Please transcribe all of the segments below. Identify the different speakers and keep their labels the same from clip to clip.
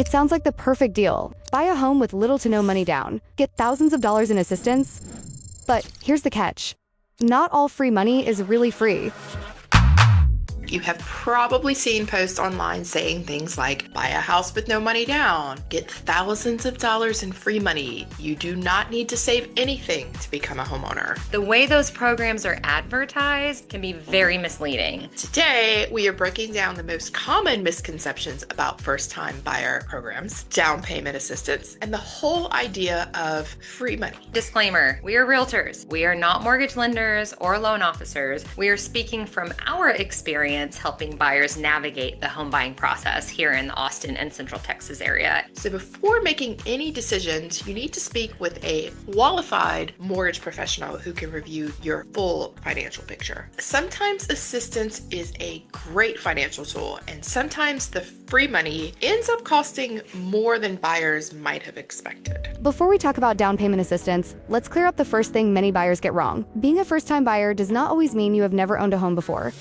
Speaker 1: It sounds like the perfect deal. Buy a home with little to no money down. Get thousands of dollars in assistance. But here's the catch. Not all free money is really free.
Speaker 2: You have probably seen posts online saying things like, buy a house with no money down, get thousands of dollars in free money. You do not need to save anything to become a homeowner.
Speaker 3: The way those programs are advertised can be very misleading.
Speaker 2: Today, we are breaking down the most common misconceptions about first-time buyer programs, down payment assistance, and the whole idea of free money.
Speaker 3: Disclaimer, we are realtors. We are not mortgage lenders or loan officers. We are speaking from our experience helping buyers navigate the home buying process here in the Austin and Central Texas area.
Speaker 2: So before making any decisions, you need to speak with a qualified mortgage professional who can review your full financial picture. Sometimes assistance is a great financial tool, and sometimes the free money ends up costing more than buyers might have expected.
Speaker 1: Before we talk about down payment assistance, let's clear up the first thing many buyers get wrong. Being a first-time buyer does not always mean you have never owned a home before.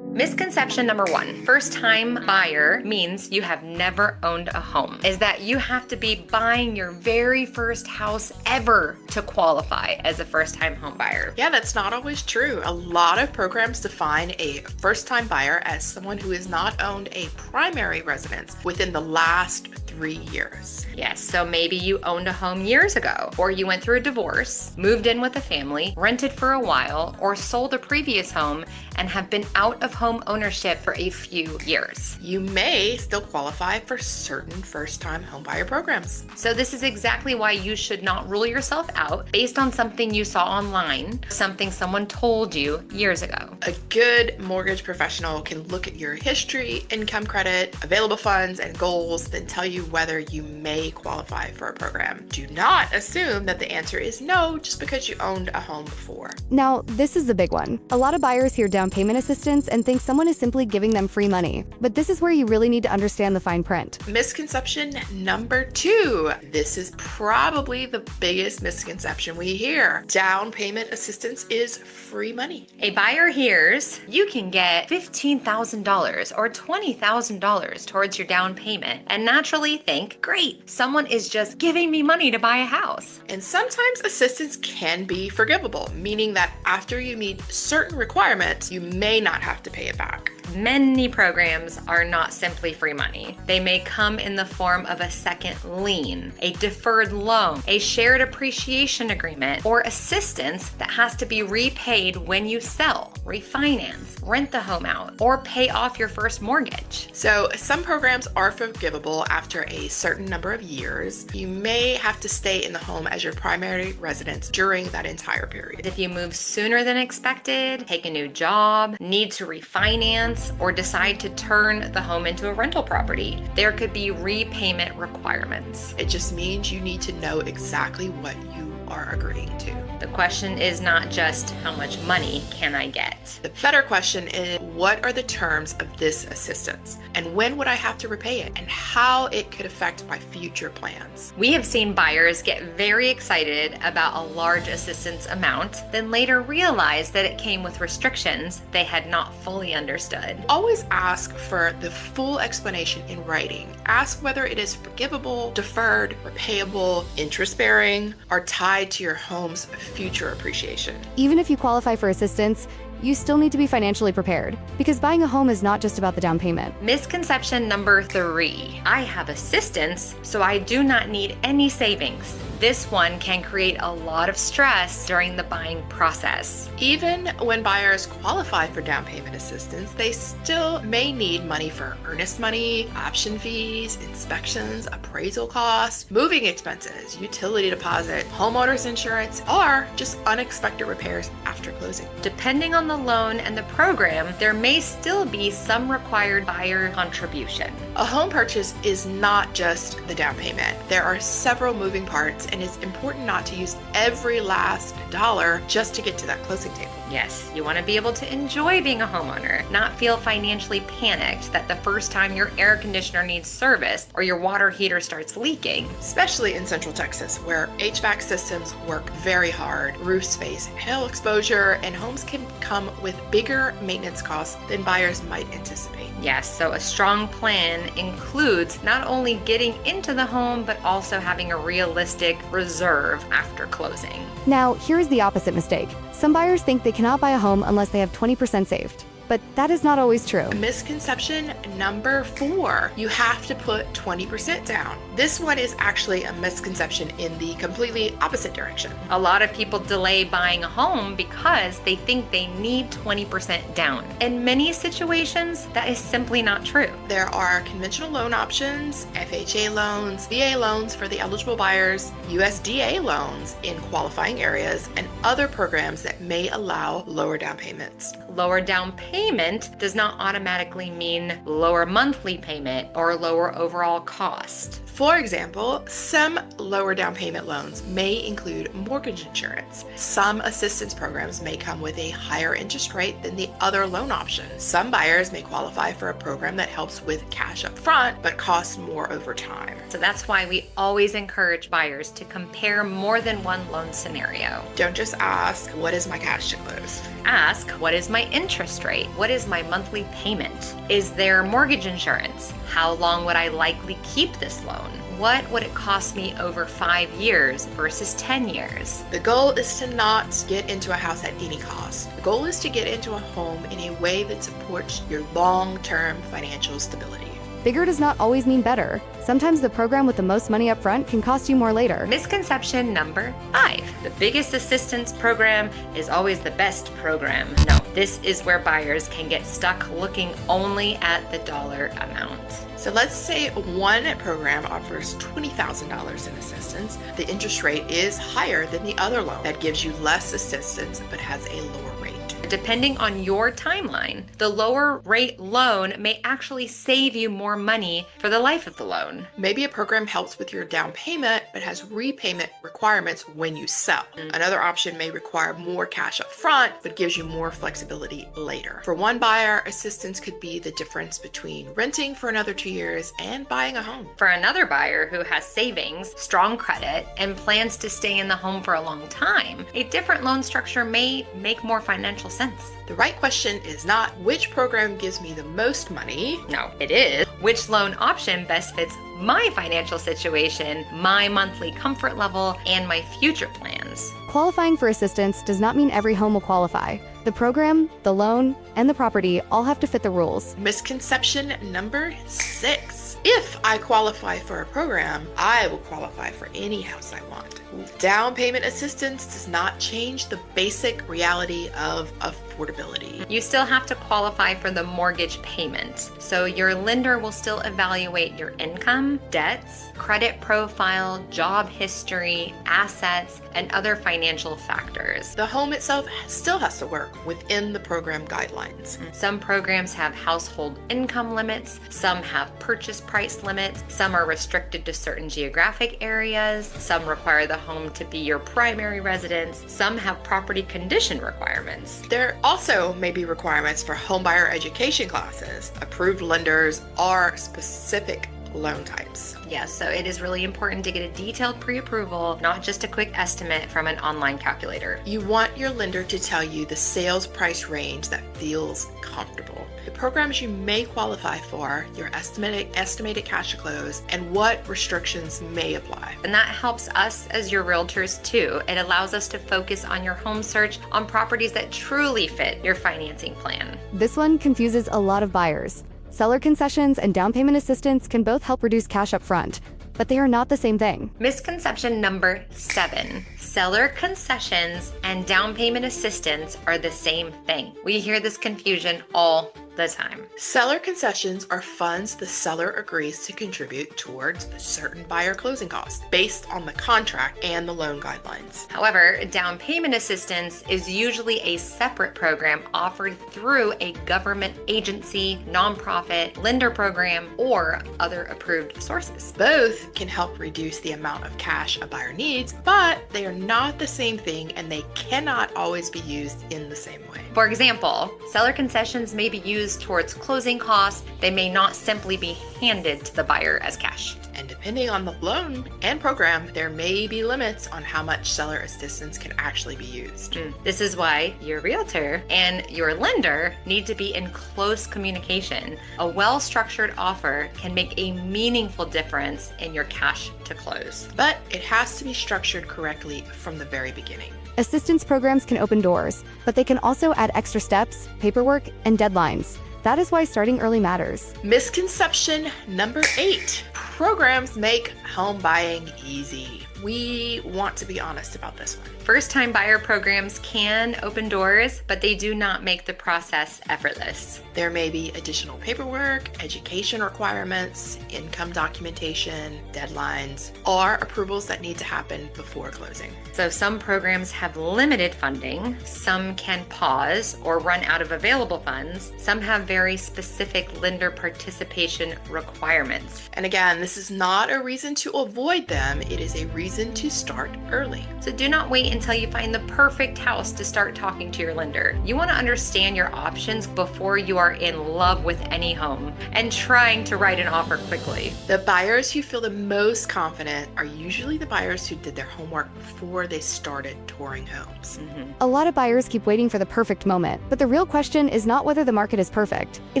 Speaker 3: Misconception number one, first-time buyer means you have never owned a home, is that you have to be buying your very first house ever to qualify as a first-time home buyer.
Speaker 2: Yeah, that's not always true. A lot of programs define a first-time buyer as someone who has not owned a primary residence within the last 3 years.
Speaker 3: Yes, so maybe you owned a home years ago, or you went through a divorce, moved in with a family, rented for a while, or sold a previous home and have been out of home ownership for a few years.
Speaker 2: You may still qualify for certain first-time homebuyer programs.
Speaker 3: So this is exactly why you should not rule yourself out based on something you saw online, something someone told you years ago.
Speaker 2: A good mortgage professional can look at your history, income credit, available funds, and goals, then tell you whether you may qualify for a program. Do not assume that the answer is no just because you owned a home before.
Speaker 1: Now, this is the big one. A lot of buyers hear down payment assistance and think someone is simply giving them free money. But this is where you really need to understand the fine print.
Speaker 2: Misconception number 2. This is probably the biggest misconception we hear. Down payment assistance is free money.
Speaker 3: A buyer hears you can get $15,000 or $20,000 towards your down payment and naturally think, great, someone is just giving me money to buy a house.
Speaker 2: And sometimes assistance can be forgivable, meaning that after you meet certain requirements, you may not have to pay it back.
Speaker 3: Many programs are not simply free money. They may come in the form of a second lien, a deferred loan, a shared appreciation agreement, or assistance that has to be repaid when you sell, refinance, rent the home out, or pay off your first mortgage.
Speaker 2: So some programs are forgivable after a certain number of years. You may have to stay in the home as your primary residence during that entire period.
Speaker 3: If you move sooner than expected, take a new job, need to refinance, or decide to turn the home into a rental property, there could be repayment requirements.
Speaker 2: It just means you need to know exactly what you are agreeing to.
Speaker 3: The question is not just how much money can I get?
Speaker 2: The better question is, what are the terms of this assistance? And when would I have to repay it? And how it could affect my future plans?
Speaker 3: We have seen buyers get very excited about a large assistance amount, then later realize that it came with restrictions they had not fully understood.
Speaker 2: Always ask for the full explanation in writing. Ask whether it is forgivable, deferred, repayable, interest-bearing, or tied to your home's future appreciation.
Speaker 1: Even if you qualify for assistance, you still need to be financially prepared, because buying a home is not just about the down payment.
Speaker 3: Misconception number 3. I have assistance, so I do not need any savings. This one can create a lot of stress during the buying process.
Speaker 2: Even when buyers qualify for down payment assistance, they still may need money for earnest money, option fees, inspections, appraisal costs, moving expenses, utility deposit, homeowner's insurance, or just unexpected repairs after closing.
Speaker 3: Depending on the loan and the program, there may still be some required buyer contribution.
Speaker 2: A home purchase is not just the down payment. There are several moving parts, and it's important not to use every last dollar just to get to that closing table.
Speaker 3: Yes, you want to be able to enjoy being a homeowner, not feel financially panicked that the first time your air conditioner needs service or your water heater starts leaking.
Speaker 2: Especially in Central Texas, where HVAC systems work very hard, roofs face hail exposure, and homes can come with bigger maintenance costs than buyers might anticipate.
Speaker 3: Yes, so a strong plan includes not only getting into the home, but also having a realistic reserve after closing.
Speaker 1: Now, here's the opposite mistake. Some buyers think they cannot buy a home unless they have 20% saved. But that is not always true.
Speaker 2: Misconception number 4, you have to put 20% down. This one is actually a misconception in the completely opposite direction.
Speaker 3: A lot of people delay buying a home because they think they need 20% down. In many situations, that is simply not true.
Speaker 2: There are conventional loan options, FHA loans, VA loans for the eligible buyers, USDA loans in qualifying areas, and other programs that may allow lower down payments.
Speaker 3: Lower down payment does not automatically mean lower monthly payment or lower overall cost.
Speaker 2: For example, some lower down payment loans may include mortgage insurance. Some assistance programs may come with a higher interest rate than the other loan options. Some buyers may qualify for a program that helps with cash up front but costs more over time.
Speaker 3: So that's why we always encourage buyers to compare more than one loan scenario.
Speaker 2: Don't just ask, what is my cash to close?
Speaker 3: Ask, what is my interest rate? What is my monthly payment? Is there mortgage insurance? How long would I likely keep this loan? What would it cost me over 5 years versus 10 years?
Speaker 2: The goal is to not get into a house at any cost. The goal is to get into a home in a way that supports your long-term financial stability.
Speaker 1: Bigger does not always mean better. Sometimes the program with the most money up front can cost you more later.
Speaker 3: Misconception number 5. The biggest assistance program is always the best program. No, this is where buyers can get stuck looking only at the dollar amount.
Speaker 2: So let's say one program offers $20,000 in assistance. The interest rate is higher than the other loan that gives you less assistance but has a lower rate.
Speaker 3: Depending on your timeline, the lower rate loan may actually save you more money for the life of the loan.
Speaker 2: Maybe a program helps with your down payment but has repayment requirements when you sell. Another option may require more cash up front but gives you more flexibility later. For one buyer, assistance could be the difference between renting for another 2 years and buying a home.
Speaker 3: For another buyer who has savings, strong credit, and plans to stay in the home for a long time, a different loan structure may make more financial sense.
Speaker 2: The right question is not which program gives me the most money.
Speaker 3: No, it is which loan option best fits my financial situation, my monthly comfort level, and my future plans.
Speaker 1: Qualifying for assistance does not mean every home will qualify. The program, the loan, and the property all have to fit the rules.
Speaker 2: Misconception number 6. If I qualify for a program, I will qualify for any house I want. Down payment assistance does not change the basic reality of affordability.
Speaker 3: You still have to qualify for the mortgage payment. So your lender will still evaluate your income, debts, credit profile, job history, assets, and other financial factors.
Speaker 2: The home itself still has to work within the program guidelines.
Speaker 3: Some programs have household income limits, some have purchase price limits, some are restricted to certain geographic areas, some require the home to be your primary residence, some have property condition requirements.
Speaker 2: There also may be requirements for homebuyer education classes, approved lenders, or specific loan types.
Speaker 3: Yes, so it is really important to get a detailed pre-approval, not just a quick estimate from an online calculator.
Speaker 2: You want your lender to tell you the sales price range that feels comfortable, the programs you may qualify for, your estimated cash to close, and what restrictions may apply.
Speaker 3: And that helps us as your realtors too. It allows us to focus on your home search on properties that truly fit your financing plan.
Speaker 1: This one confuses a lot of buyers. Seller concessions and down payment assistance can both help reduce cash up front, but they are not the same thing.
Speaker 3: Misconception number 7. Seller concessions and down payment assistance are the same thing. We hear this confusion all the time.
Speaker 2: Seller concessions are funds the seller agrees to contribute towards certain buyer closing costs based on the contract and the loan guidelines.
Speaker 3: However, down payment assistance is usually a separate program offered through a government agency, nonprofit, lender program, or other approved sources.
Speaker 2: Both can help reduce the amount of cash a buyer needs, but they are not the same thing and they cannot always be used in the same way.
Speaker 3: For example, seller concessions may be used towards closing costs. They may not simply be handed to the buyer as cash.
Speaker 2: And depending on the loan and program, there may be limits on how much seller assistance can actually be used.
Speaker 3: This is why your realtor and your lender need to be in close communication. A well-structured offer can make a meaningful difference in your cash to close.
Speaker 2: But it has to be structured correctly from the very beginning.
Speaker 1: Assistance programs can open doors, but they can also add extra steps, paperwork, and deadlines. That is why starting early matters.
Speaker 2: Misconception number 8. Programs make home buying easy. We want to be honest about this one.
Speaker 3: First-time buyer programs can open doors, but they do not make the process effortless.
Speaker 2: There may be additional paperwork, education requirements, income documentation, deadlines, or approvals that need to happen before closing.
Speaker 3: So some programs have limited funding, some can pause or run out of available funds, some have very specific lender participation requirements.
Speaker 2: And again, this is not a reason to avoid them, it is a reason to start early.
Speaker 3: So do not wait until you find the perfect house to start talking to your lender. You want to understand your options before you are in love with any home and trying to write an offer quickly.
Speaker 2: The buyers who feel the most confident are usually the buyers who did their homework before they started touring homes.
Speaker 1: A lot of buyers keep waiting for the perfect moment, but the real question is not whether the market is perfect. It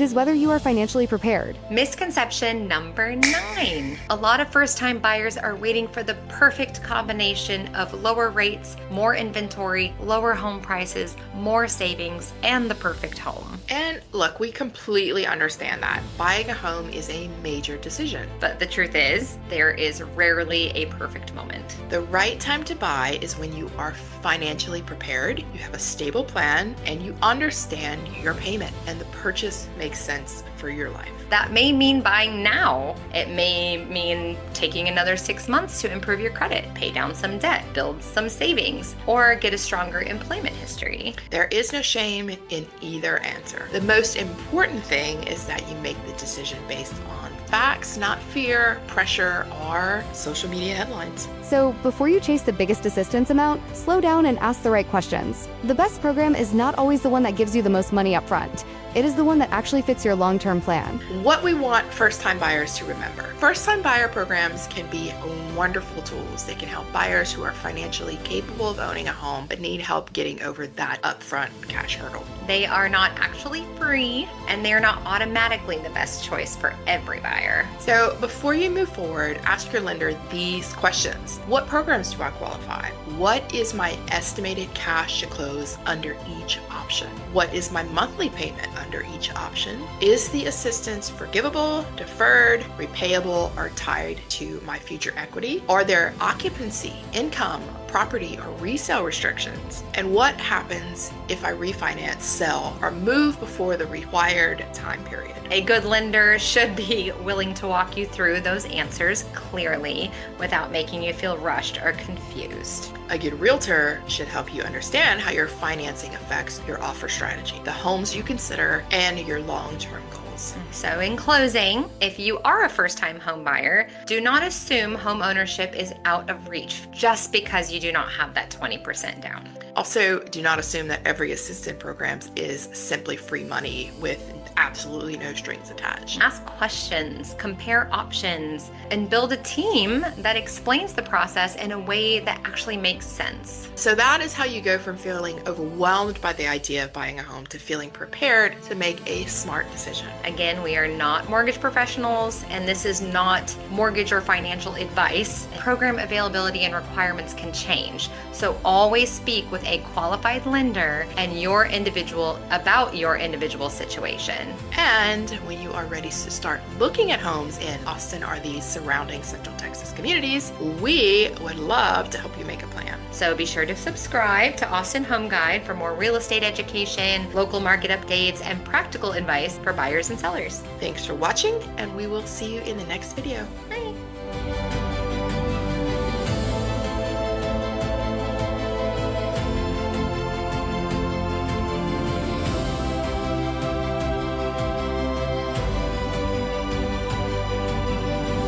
Speaker 1: is whether you are financially prepared.
Speaker 3: Misconception number 9. A lot of first-time buyers are waiting for the perfect combination of lower rates, more inventory, lower home prices, more savings, and the perfect home.
Speaker 2: And look, we completely understand that. Buying a home is a major decision.
Speaker 3: But the truth is, there is rarely a perfect moment.
Speaker 2: The right time to buy is when you are financially prepared, you have a stable plan, and you understand your payment, and the purchase makes sense for your life.
Speaker 3: That may mean buying now. It may mean taking another 6 months to improve your credit, pay down some debt, build some savings, or get a stronger employment history.
Speaker 2: There is no shame in either answer. The most important thing is that you make the decision based on facts, not fear, pressure, or social media headlines.
Speaker 1: So before you chase the biggest assistance amount, slow down and ask the right questions. The best program is not always the one that gives you the most money up front. It is the one that actually fits your long-term plan.
Speaker 2: What we want first-time buyers to remember. First-time buyer programs can be wonderful tools. They can help buyers who are financially capable of owning a home but need help getting over that upfront cash hurdle.
Speaker 3: They are not actually free, and they are not automatically the best choice for every buyer.
Speaker 2: So before you move forward, ask your lender these questions. What programs do I qualify? What is my estimated cash to close under each option? What is my monthly payment under each option? Is the assistance forgivable, deferred, repayable, or tied to my future equity? Are there occupancy, income, property, or resale restrictions? And what happens if I refinance, sell, or move before the required time period?
Speaker 3: A good lender should be willing to walk you through those answers clearly without making you feel rushed or confused.
Speaker 2: A good realtor should help you understand how your financing affects your offer strategy, the homes you consider, and your long-term goals.
Speaker 3: So in closing, if you are a first-time home buyer, do not assume home ownership is out of reach just because you do not have that 20% down.
Speaker 2: Also, do not assume that every assistance program is simply free money with absolutely no strings attached.
Speaker 3: Ask questions, compare options, and build a team that explains the process in a way that actually makes sense.
Speaker 2: So that is how you go from feeling overwhelmed by the idea of buying a home to feeling prepared to make a smart decision.
Speaker 3: Again, we are not mortgage professionals, and this is not mortgage or financial advice. Program availability and requirements can change. So always speak with a qualified lender and about your individual situation.
Speaker 2: And when you are ready to start looking at homes in Austin or the surrounding Central Texas communities, we would love to help you make a plan.
Speaker 3: So be sure to subscribe to Austin Home Guide for more real estate education, local market updates, and practical advice for buyers and sellers.
Speaker 2: Thanks for watching, and we will see you in the next video.
Speaker 3: Bye.